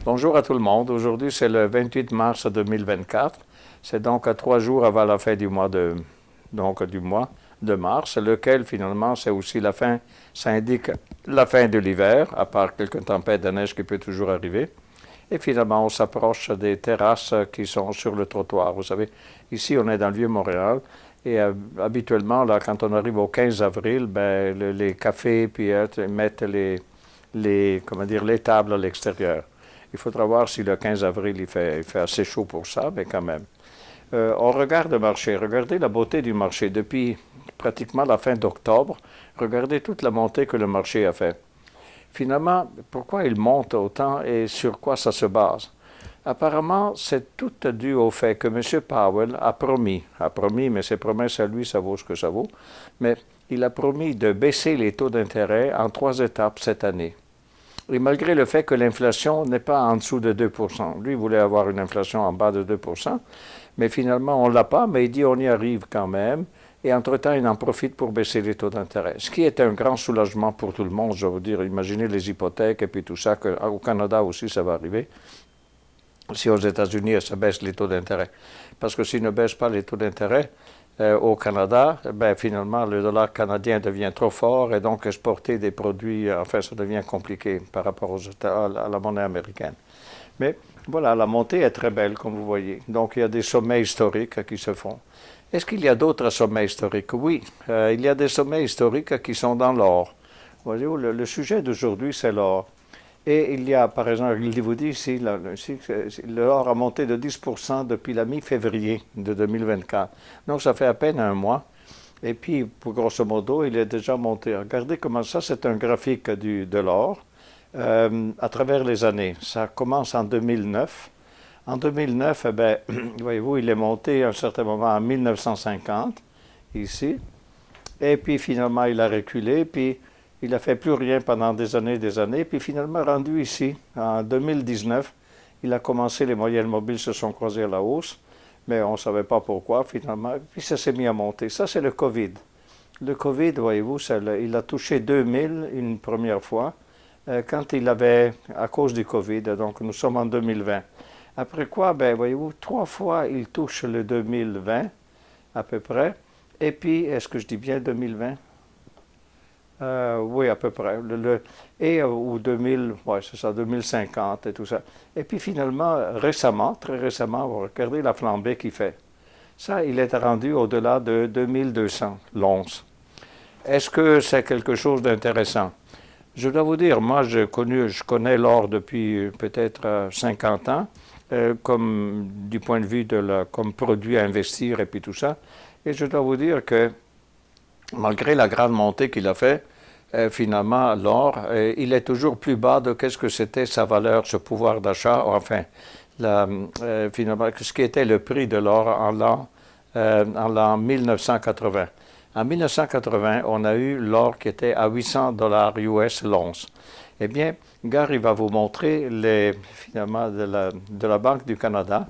Bonjour à tout le monde. Aujourd'hui, c'est le 28 mars 2024. C'est donc à 3 jours avant la fin du mois de mars, lequel finalement c'est aussi la fin, ça indique la fin de l'hiver, à part quelques tempêtes de neige qui peut toujours arriver. Et finalement, on s'approche des terrasses qui sont sur le trottoir. Vous savez, ici, on est dans le Vieux-Montréal. Et habituellement, là, quand on arrive au 15 avril, ben, les cafés puis, mettent comment dire, les tables à l'extérieur. Il faudra voir si le 15 avril, il fait assez chaud pour ça, mais quand même. On regarde le marché. Regardez la beauté du marché. Depuis pratiquement la fin d'octobre, regardez toute la montée que le marché a fait. Finalement, pourquoi il monte autant et sur quoi ça se base? Apparemment, c'est tout dû au fait que M. Powell a promis, mais ses promesses à lui, ça vaut ce que ça vaut, mais il a promis de baisser les taux d'intérêt en 3 étapes cette année. Et malgré le fait que l'inflation n'est pas en dessous de 2%. Lui, il voulait avoir une inflation en bas de 2%, mais finalement, on ne l'a pas, mais il dit on y arrive quand même. Et entre-temps, il en profite pour baisser les taux d'intérêt. Ce qui est un grand soulagement pour tout le monde, je veux dire. Imaginez les hypothèques et puis tout ça, qu'au Canada aussi, ça va arriver. Si aux États-Unis, ça baisse les taux d'intérêt. Parce que s'ils ne baissent pas les taux d'intérêt, au Canada, ben, finalement, le dollar canadien devient trop fort et donc exporter des produits, enfin, ça devient compliqué par rapport à la monnaie américaine. Mais voilà, la montée est très belle, comme vous voyez. Donc, il y a des sommets historiques qui se font. Est-ce qu'il y a d'autres sommets historiques? Oui, il y a des sommets historiques qui sont dans l'or. Voyez-vous, le sujet d'aujourd'hui, c'est l'or. Et il y a, par exemple, il vous dit ici, l'or a monté de 10% depuis la mi-février de 2024. Donc, ça fait à peine un mois. Et puis, pour grosso modo, il est déjà monté. Regardez comment ça, c'est un graphique de l'or à travers les années. Ça commence en 2009. En 2009, eh bien, voyez-vous, il est monté à un certain moment en 1950, ici. Et puis, finalement, il a reculé. Puis, il n'a fait plus rien pendant des années. Puis finalement, rendu ici, en 2019, il a commencé, les moyennes mobiles se sont croisées à la hausse, mais on ne savait pas pourquoi finalement. Puis ça s'est mis à monter. Ça, c'est le COVID. Le COVID, voyez-vous, il a touché 2000 une première fois, quand il avait, à cause du COVID, donc nous sommes en 2020. Après quoi, ben, voyez-vous, 3 fois il touche le 2020, à peu près. Et puis, est-ce que je dis bien 2020? Oui, à peu près. Ou 2000, ouais, c'est ça, 2050 et tout ça. Et puis finalement, récemment, très récemment, vous regardez la flambée qu'il fait. Ça, il est rendu au-delà de 2200 l'once. Est-ce que c'est quelque chose d'intéressant? Je dois vous dire, moi, je connais l'or depuis peut-être 50 ans, comme du point de vue comme produit à investir et puis tout ça. Et je dois vous dire que malgré la grande montée qu'il a fait, finalement, l'or, il est toujours plus bas de ce que c'était sa valeur, ce pouvoir d'achat, enfin, finalement, ce qui était le prix de l'or en l'an 1980. En 1980, on a eu l'or qui était à 800 dollars US l'once. Eh bien, Gary va vous montrer, finalement, de la Banque du Canada,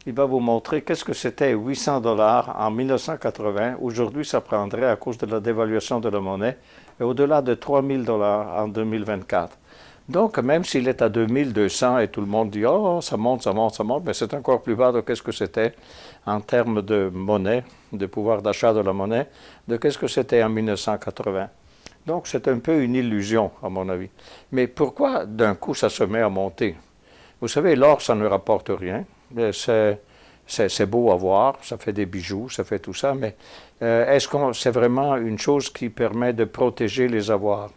il va vous montrer qu'est-ce que c'était 800 dollars en 1980. Aujourd'hui, ça prendrait, à cause de la dévaluation de la monnaie, au-delà de 3000 dollars en 2024. Donc, même s'il est à 2200 et tout le monde dit « Oh, ça monte, ça monte, ça monte », mais c'est encore plus bas de qu'est-ce que c'était en termes de monnaie, de pouvoir d'achat de la monnaie, de qu'est-ce que c'était en 1980. Donc, c'est un peu une illusion, à mon avis. Mais pourquoi, d'un coup, ça se met à monter? Vous savez, l'or, ça ne rapporte rien. C'est beau à voir, ça fait des bijoux, ça fait tout ça, mais est-ce que c'est vraiment une chose qui permet de protéger les avoirs?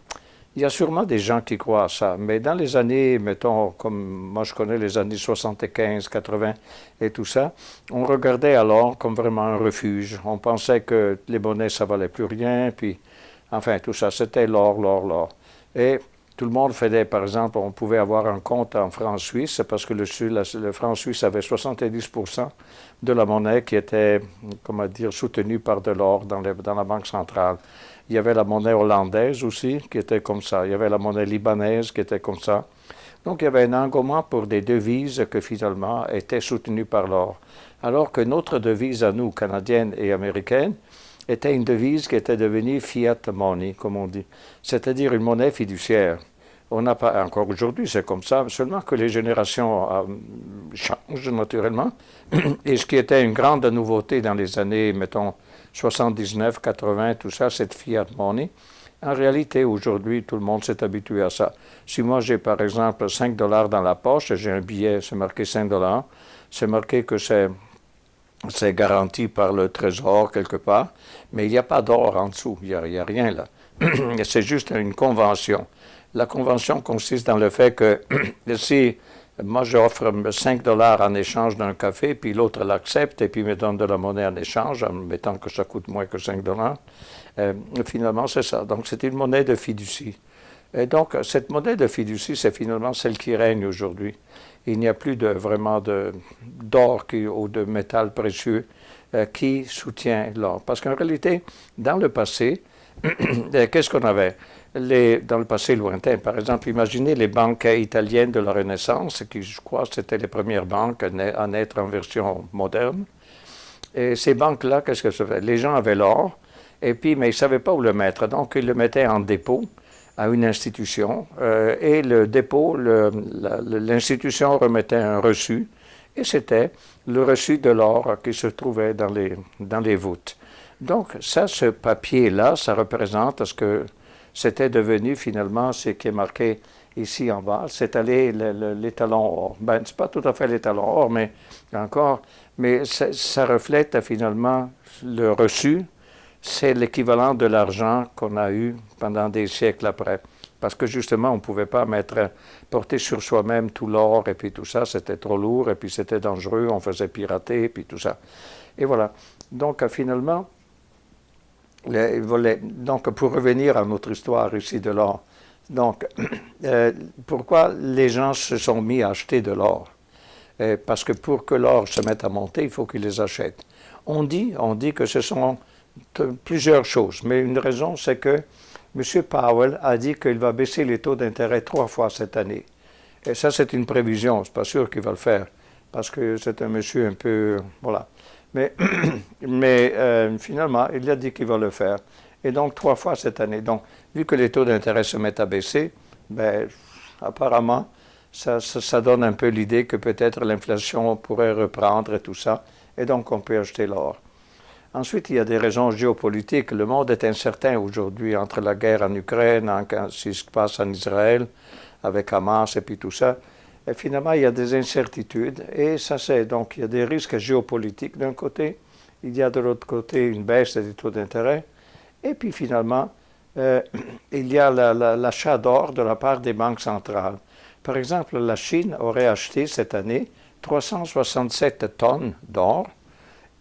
Il y a sûrement des gens qui croient à ça, mais dans les années, mettons, comme moi je connais les années 75, 80 et tout ça, on regardait alors comme vraiment un refuge. On pensait que les monnaies, ça valait plus rien, puis enfin tout ça, c'était l'or, l'or, l'or. Et tout le monde faisait, par exemple, on pouvait avoir un compte en francs suisses parce que le franc suisse avait 70% de la monnaie qui était, comment dire, soutenue par de l'or dans la banque centrale. Il y avait la monnaie hollandaise aussi qui était comme ça. Il y avait la monnaie libanaise qui était comme ça. Donc il y avait un engouement pour des devises que finalement étaient soutenues par l'or. Alors que notre devise à nous, canadienne et américaine, était une devise qui était devenue fiat money, comme on dit, c'est-à-dire une monnaie fiduciaire. On n'a pas, encore aujourd'hui, c'est comme ça, seulement que les générations changent naturellement. Et ce qui était une grande nouveauté dans les années, mettons, 79, 80, tout ça, cette fiat money, en réalité, aujourd'hui, tout le monde s'est habitué à ça. Si moi, j'ai par exemple 5 dollars dans la poche, j'ai un billet, c'est marqué 5 dollars, c'est marqué que c'est garanti par le trésor quelque part, mais il n'y a pas d'or en dessous, il n'y a rien là. C'est juste une convention. La convention consiste dans le fait que si moi j'offre 5 dollars en échange d'un café, puis l'autre l'accepte et puis me donne de la monnaie en échange, en mettant que ça coûte moins que 5 dollars, finalement c'est ça. Donc c'est une monnaie de fiducie. Et donc cette monnaie de fiducie, c'est finalement celle qui règne aujourd'hui. Il n'y a plus vraiment d'or ou de métal précieux qui soutient l'or. Parce qu'en réalité, dans le passé, qu'est-ce qu'on avait dans le passé lointain? Par exemple, imaginez les banques italiennes de la Renaissance, qui, je crois, c'était les premières banques à naître en version moderne. Et ces banques-là, qu'est-ce que ça fait? Les gens avaient l'or, mais ils ne savaient pas où le mettre. Donc, ils le mettaient en dépôt à une institution, et le dépôt, l'institution remettait un reçu, et c'était le reçu de l'or qui se trouvait dans les voûtes. Donc, ça, ce papier-là, ça représente ce que c'était devenu finalement, ce qui est marqué ici en bas, c'est l'étalon or. Ben, c'est pas tout à fait l'étalon or, mais encore, mais ça reflète finalement le reçu. C'est l'équivalent de l'argent qu'on a eu pendant des siècles après. Parce que justement, on ne pouvait pas porter sur soi-même tout l'or et puis tout ça, c'était trop lourd et puis c'était dangereux, on faisait pirater et puis tout ça. Et voilà. Donc finalement, donc pour revenir à notre histoire ici de l'or, donc pourquoi les gens se sont mis à acheter de l'or? Parce que pour que l'or se mette à monter, il faut qu'ils les achètent. On dit que ce sont plusieurs choses, mais une raison, c'est que M. Powell a dit qu'il va baisser les taux d'intérêt 3 fois cette année. Et ça, c'est une prévision, c'est pas sûr qu'il va le faire, parce que c'est un monsieur un peu, voilà. Mais finalement, il a dit qu'il va le faire. Et donc, 3 fois cette année. Donc, vu que les taux d'intérêt se mettent à baisser, ben, apparemment, ça donne un peu l'idée que peut-être l'inflation pourrait reprendre et tout ça. Et donc, on peut acheter l'or. Ensuite, il y a des raisons géopolitiques. Le monde est incertain aujourd'hui entre la guerre en Ukraine, ce qui se passe en Israël, avec Hamas et puis tout ça. Et finalement, il y a des incertitudes. Et ça, donc, il y a des risques géopolitiques d'un côté. Il y a de l'autre côté une baisse des taux d'intérêt. Et puis finalement, il y a l'achat d'or de la part des banques centrales. Par exemple, la Chine aurait acheté cette année 367 tonnes d'or.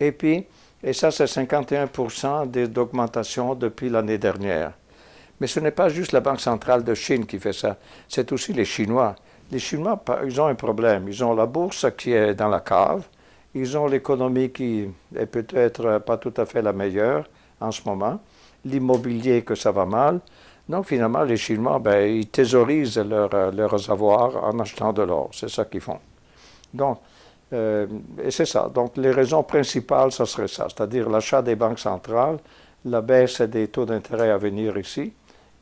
Et ça, c'est 51% d'augmentation depuis l'année dernière. Mais ce n'est pas juste la Banque centrale de Chine qui fait ça, c'est aussi les Chinois. Les Chinois, ils ont un problème. Ils ont la bourse qui est dans la cave, ils ont l'économie qui est peut-être pas tout à fait la meilleure en ce moment, l'immobilier que ça va mal. Donc finalement, les Chinois, ils thésaurisent leurs avoirs en achetant de l'or. C'est ça qu'ils font. Donc, et c'est ça. Donc, les raisons principales, ça serait ça, c'est-à-dire l'achat des banques centrales, la baisse des taux d'intérêt à venir ici,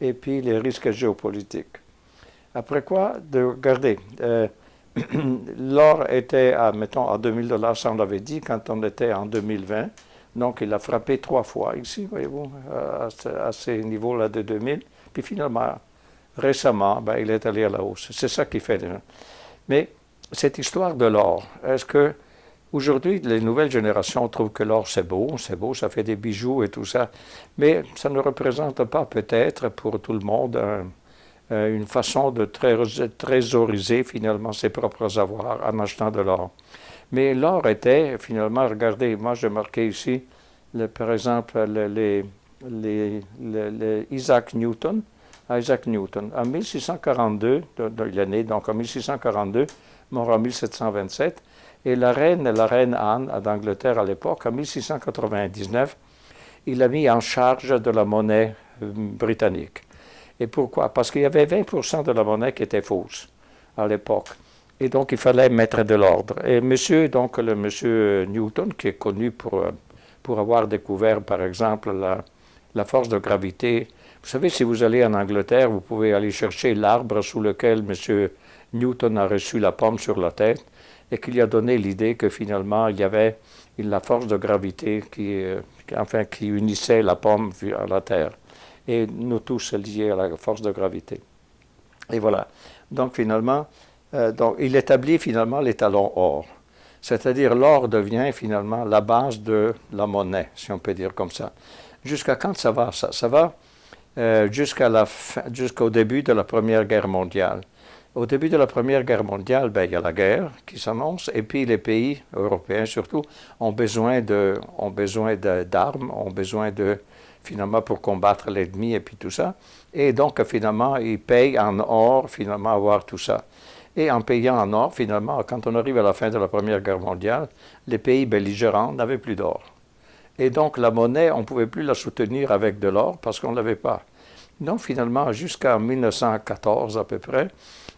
et puis les risques géopolitiques. Après quoi, regardez, l'or était mettons, à 2000 $, ça on l'avait dit, quand on était en 2020. Donc, il a frappé 3 fois ici, voyez-vous, à ces niveaux-là de 2000. Puis finalement, récemment, il est allé à la hausse. C'est ça qui fait. Mais cette histoire de l'or, est-ce que aujourd'hui, les nouvelles générations trouvent que l'or, c'est beau, ça fait des bijoux et tout ça, mais ça ne représente pas peut-être pour tout le monde une façon de trésoriser finalement ses propres avoirs en achetant de l'or. Mais l'or était finalement, regardez, moi j'ai marqué ici, par exemple, Isaac Newton. En 1642, il est né donc en 1642, mort en 1727, et la reine Anne d'Angleterre à l'époque, en 1699, il a mis en charge de la monnaie britannique. Et pourquoi? Parce qu'il y avait 20% de la monnaie qui était fausse à l'époque. Et donc, il fallait mettre de l'ordre. Et le monsieur Newton, qui est connu pour avoir découvert, par exemple, la force de gravité Vous savez, si vous allez en Angleterre, vous pouvez aller chercher l'arbre sous lequel M. Newton a reçu la pomme sur la tête et qui lui a donné l'idée que finalement, il y avait la force de gravité qui unissait la pomme à la Terre. Et nous tous liés à la force de gravité. Et voilà. Donc finalement, il établit finalement l'étalon or. C'est-à-dire l'or devient finalement la base de la monnaie, si on peut dire comme ça. Jusqu'à quand ça va? Ça va jusqu'au début de la Première Guerre mondiale. Au début de la Première Guerre mondiale, ben, il y a la guerre qui s'annonce, et puis les pays européens surtout ont besoin d'armes, ont besoin finalement pour combattre l'ennemi et puis tout ça. Et donc finalement, ils payent en or finalement avoir tout ça. Et en payant en or, finalement, quand on arrive à la fin de la Première Guerre mondiale, les pays belligérants n'avaient plus d'or. Et donc la monnaie, on ne pouvait plus la soutenir avec de l'or parce qu'on ne l'avait pas. Donc finalement, jusqu'en 1914 à peu près,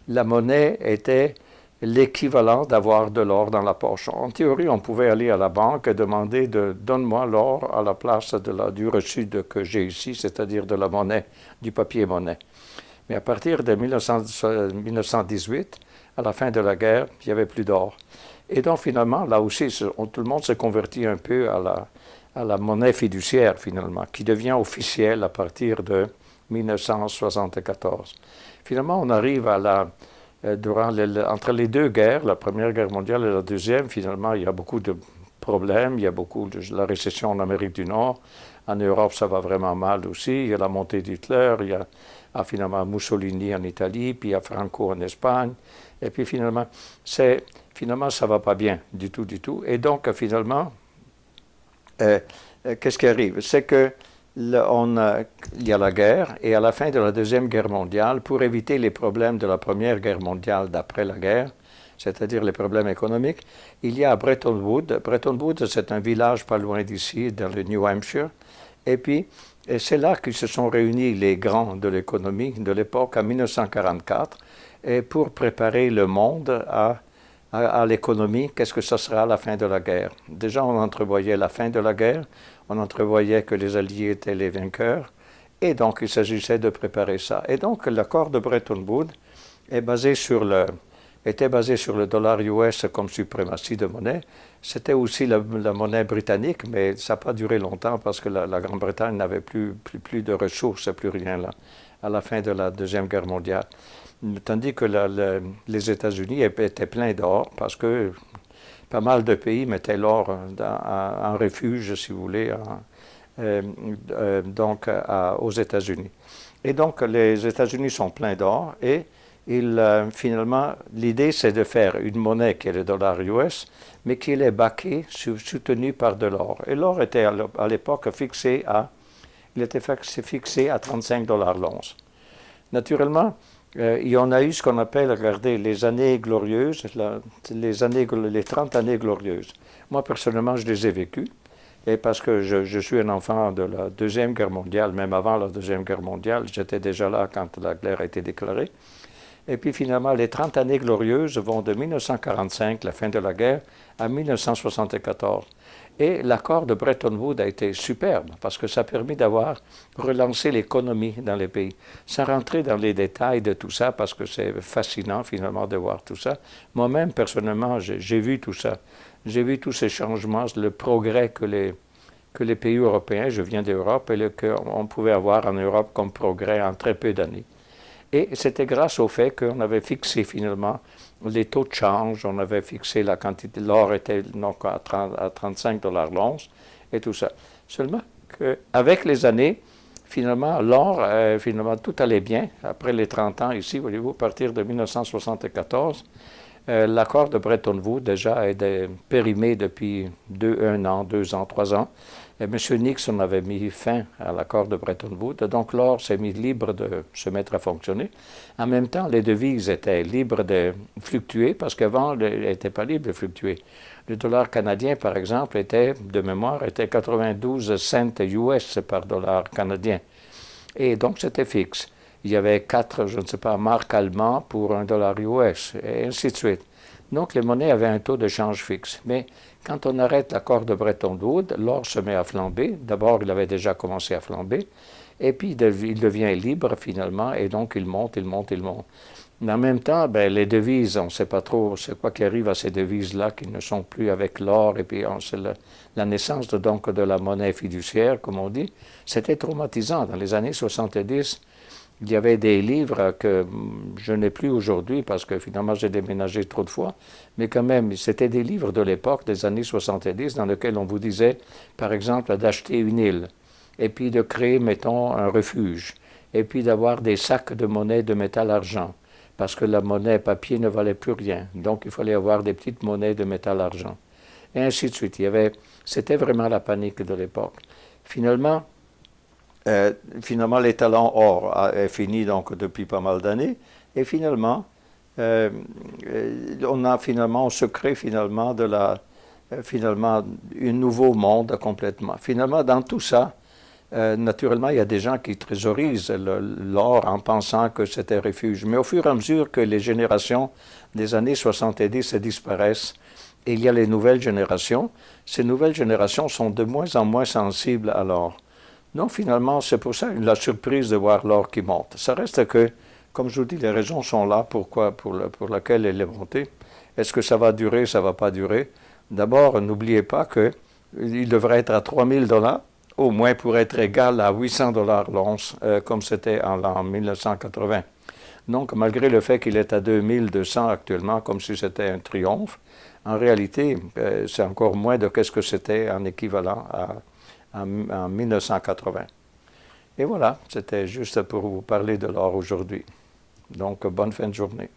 la monnaie était l'équivalent d'avoir de l'or dans la poche. En théorie, on pouvait aller à la banque et demander donne-moi l'or à la place du reçu que j'ai ici, c'est-à-dire de la monnaie, du papier monnaie. Mais à partir de 1918, à la fin de la guerre, il n'y avait plus d'or. Et donc finalement, là aussi, tout le monde s'est converti un peu à la monnaie fiduciaire finalement, qui devient officielle à partir de 1974. Finalement, on arrive entre les deux guerres, la Première Guerre mondiale et la Deuxième, finalement, il y a beaucoup de problèmes, il y a beaucoup de la récession en Amérique du Nord. En Europe, ça va vraiment mal aussi. Il y a la montée d'Hitler, il y a finalement Mussolini en Italie, puis il y a Franco en Espagne. Et puis finalement, ça ne va pas bien du tout, du tout. Et donc, finalement, qu'est-ce qui arrive? C'est que il y a la guerre, et à la fin de la Deuxième Guerre mondiale, pour éviter les problèmes de la Première Guerre mondiale d'après la guerre, c'est-à-dire les problèmes économiques, il y a Bretton Woods. Bretton Woods, c'est un village pas loin d'ici, dans le New Hampshire. Et puis, c'est là qu'ils se sont réunis les grands de l'économie de l'époque, en 1944, et pour préparer le monde à l'économie, qu'est-ce que ça sera à la fin de la guerre. Déjà, on entrevoyait la fin de la guerre, on entrevoyait que les Alliés étaient les vainqueurs, et donc il s'agissait de préparer ça. Et donc l'accord de Bretton Woods était basé sur le dollar US comme suprématie de monnaie. C'était aussi la monnaie britannique, mais ça n'a pas duré longtemps parce que la Grande-Bretagne n'avait plus de ressources, plus rien là, à la fin de la Deuxième Guerre mondiale. Tandis que les États-Unis étaient pleins d'or parce que pas mal de pays mettaient l'or en refuge, si vous voulez, aux États-Unis. Et donc, les États-Unis sont pleins d'or et finalement, l'idée, c'est de faire une monnaie qui est le dollar US, mais qui est baquée, soutenue par de l'or. Et l'or était à l'époque fixé à 35 $ l'once. Naturellement, il y en a eu ce qu'on appelle, regardez, les années glorieuses, les 30 années glorieuses. Moi, personnellement, je les ai vécues, et parce que je suis un enfant de la Deuxième Guerre mondiale, même avant la Deuxième Guerre mondiale, j'étais déjà là quand la guerre a été déclarée. Et puis finalement, les 30 années glorieuses vont de 1945, la fin de la guerre, à 1974. Et l'accord de Bretton Woods a été superbe parce que ça a permis d'avoir relancé l'économie dans les pays. Sans rentrer dans les détails de tout ça parce que c'est fascinant finalement de voir tout ça. Moi-même, personnellement, j'ai vu tout ça. J'ai vu tous ces changements, le progrès que les pays européens, je viens d'Europe, et qu'on pouvait avoir en Europe comme progrès en très peu d'années. Et c'était grâce au fait qu'on avait fixé finalement les taux de change, on avait fixé la quantité, l'or était donc à 35 $ l'once et tout ça. Seulement qu'avec les années, finalement, l'or, finalement, tout allait bien. Après les 30 ans ici, voyez-vous, à partir de 1974, l'accord de Bretton Woods déjà est périmé depuis 1 an, 2 ans, 3 ans. Et M. Nixon avait mis fin à l'accord de Bretton Woods, donc l'or s'est mis libre de se mettre à fonctionner. En même temps, les devises étaient libres de fluctuer, parce qu'avant, elles n'étaient pas libres de fluctuer. Le dollar canadien, par exemple, de mémoire, était 92 cents US par dollar canadien. Et donc, c'était fixe. Il y avait 4, je ne sais pas, marques allemands pour $1 US, et ainsi de suite. Donc, les monnaies avaient un taux de change fixe. Mais quand on arrête l'accord de Bretton Woods, l'or se met à flamber. D'abord, il avait déjà commencé à flamber. Et puis il devient libre finalement, et donc il monte, il monte, il monte. Mais en même temps, ben, les devises, on ne sait pas trop c'est quoi qui arrive à ces devises-là qui ne sont plus avec l'or, et puis c'est la naissance donc de la monnaie fiduciaire, comme on dit. C'était traumatisant. Dans les années 70, il y avait des livres que je n'ai plus aujourd'hui parce que finalement j'ai déménagé trop de fois, mais quand même, c'était des livres de l'époque, des années 70, dans lesquels on vous disait, par exemple, d'acheter une île, et puis de créer, mettons, un refuge, et puis d'avoir des sacs de monnaie de métal-argent, parce que la monnaie papier ne valait plus rien. Donc il fallait avoir des petites monnaies de métal-argent. Et ainsi de suite. C'était vraiment la panique de l'époque. Finalement, finalement, l'étalon or est fini donc depuis pas mal d'années. Et finalement, on se crée finalement finalement un nouveau monde complètement. Finalement, dans tout ça, naturellement, il y a des gens qui thésauriser l'or en pensant que c'était refuge. Mais au fur et à mesure que les générations des années 70 disparaissent, et il y a les nouvelles générations, ces nouvelles générations sont de moins en moins sensibles à l'or. Non, finalement, c'est pour ça la surprise de voir l'or qui monte. Ça reste que, comme je vous dis, les raisons sont là pour laquelle elle est montée. Est-ce que ça va durer, ça ne va pas durer? D'abord, n'oubliez pas qu'il devrait être à 3 000 $, au moins pour être égal à 800 $ l'once, comme c'était en 1980. Donc, malgré le fait qu'il est à 2200 actuellement, comme si c'était un triomphe, en réalité, c'est encore moins de ce que c'était en équivalent en 1980. Et voilà, c'était juste pour vous parler de l'or aujourd'hui. Donc, bonne fin de journée.